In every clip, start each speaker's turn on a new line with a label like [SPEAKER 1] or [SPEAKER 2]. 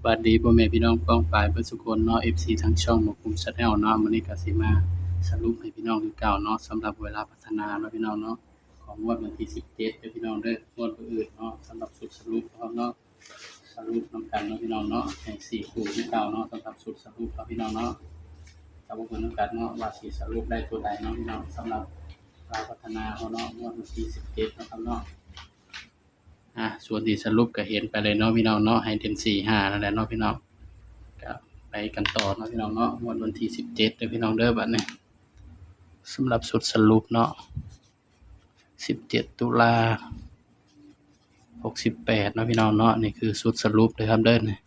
[SPEAKER 1] สวัสดีพ่อแม่พี่น้องป้องปรายเบิดซุคนเนาะ FC ทั้งช่องหมวกกลุ่ม Channel เนาะมื้อนี้ก็สิมาสรุปให้พี่น้องคือเก่าเนาะสำหรับเวลาพัฒนาเนาะพี่น้องเนาะของงวดวันที่17เด้อพี่น้องเด้องวดมื้ออื่นเนาะสำหรับสุดสรุปเนาะสรุปนำกันเนาะพี่น้องเนาะให้4คู่คือเก่าเนาะสำหรับสุดสรุปเนาะพี่น้องเนาะถ้าบ่เบิ่งนำกันเนาะว่าสิสรุปได้ตัวใดเนาะพี่น้องสำหรับลาวพัฒนาเนาะงวดวันที่17เนาะครับเนาะส่วนที่สรุปก็เห็นไปเลยเนาะพี่น้องเนาะให้เด่น4 5นั่นแหละเนาะพี่น้องก็ไปกันต่อเนาะพี่น้องเนาะงวดวันที่17เด้อพี่น้องเด้อบัดนี้สำหรับสุดสรุปเนาะ17ตุลา68เนาะพี่น้องเนาะนี่คือสุดสรุปเลยครับเด้อนี่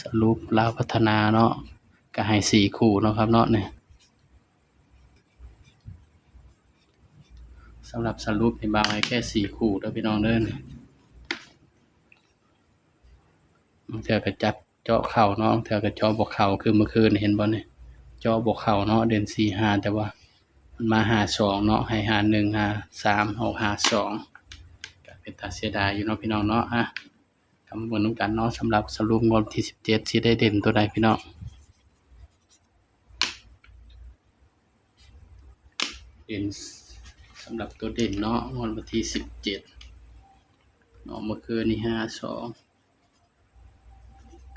[SPEAKER 1] สรุปลาวพัฒนาเนาะก็ให้4คู่เนาะครับเนาะนี่สำหรับสรุปนี่บางให้แค่4คู่เด้อพี่น้องเด้อนี่บางเทื่อก็จับเจาะเข่าเนาะบางเทื่อก็เจาะบ่เข้าคือเมื่อคืนเห็นบ่นี่เจาะบ่เข้าเนาะเด่น4 5แต่ว่ามันมา52เนาะให้51 53 6 52ก็เป็นตาเสียดายอยู่เนาะพี่น้องเนาะก็มาเบิ่งนำกันเนาะสำหรับสรุปงวดที่17สิได้เด่นตัวใดพี่น้องเด่นสำหรับตัวเด่นเนาะงวดวันที่17เนาะเมื่อคืนนี้52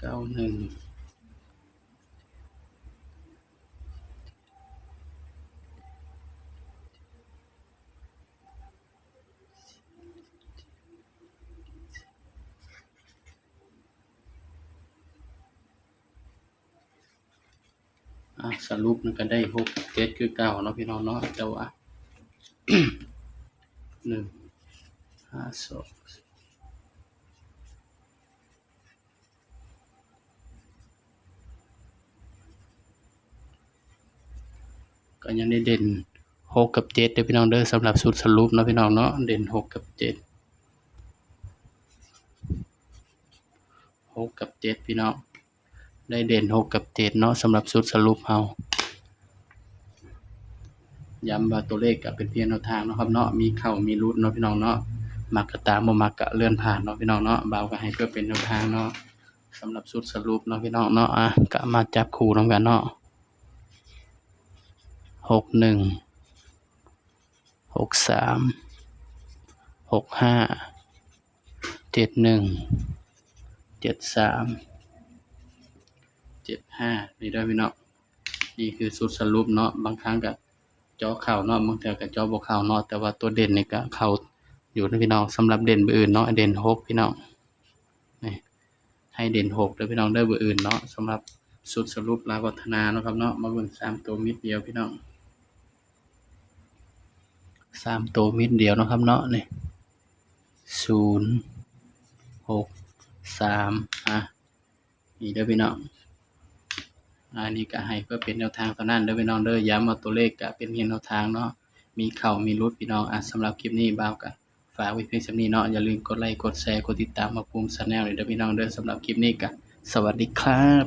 [SPEAKER 1] 91สรุปมันก็ได้6 7คือเก่าเนาะพี่น้องเนาะแต่ว่า 1 52ก็ยังได้เด่น6กับ7เด้อพี่น้องเด้อสำหรับสุดสรุปเนาะพี่น้องเนาะเด่น6กับ7 6กับ7พี่น้องได้เด่น6กับ7เนาะสำหรับสุดสรุปเฮาย้ำว่าตัวเลขก็เป็นเพียงแนวทางเนาะครับเนาะมีเข้ามีหลุดเนาะพี่น้องเนาะมักก็ตามบ่มักก็เลื่อนผ่านเนาะพี่น้องเนาะบ่าวก็ให้เพื่อเป็นแนวทางเนาะสำหรับสุดสรุปเนาะพี่น้องเนาะก็มาจับคู่นำกันเนาะ61 63 65 71 73 75นี่เด้อพี่น้องนี่คือสุดสรุปเนาะบางครั้งก็เจาะเข้าเนาะบางเทื่อก็เจาะบ่เข้าเนาะแต่ว่าตัวเด่นนี่ก็เข้าอยู่นะพี่น้องสำหรับเด่นเบอร์อื่นเนาะเด่น6พี่น้องนี่ให้เด่น6เด้อพี่น้องเด้อเบอร์อื่นเนาะสำหรับสุดสรุปลาวพัฒนาเนาะครับเนาะมาเบิ่ง3ตัวมิดเดียวพี่น้อง3ตัวมิดเดียวเนาะครับเนาะนี่0 6 3นี่เด้อพี่น้องนี่ก็ให้เพื่อเป็นแนวทางเท่านั้นเด้อพี่น้องเด้อย้ำว่าตัวเลขก็เป็นเพียงแนวทางเนาะมีเข้ามีหลุดพี่น้องสำหรับคลิปนี้บ่าวก็ฝากไว้เพียงส่ำนี้เนาะอย่าลืมกดไลค์กดแชร์กดติดตามหมวกกลุ่ม Channel ด้วยเด้อพี่น้องเด้อสำหรับคลิปนี้ก็สวัสดีครับ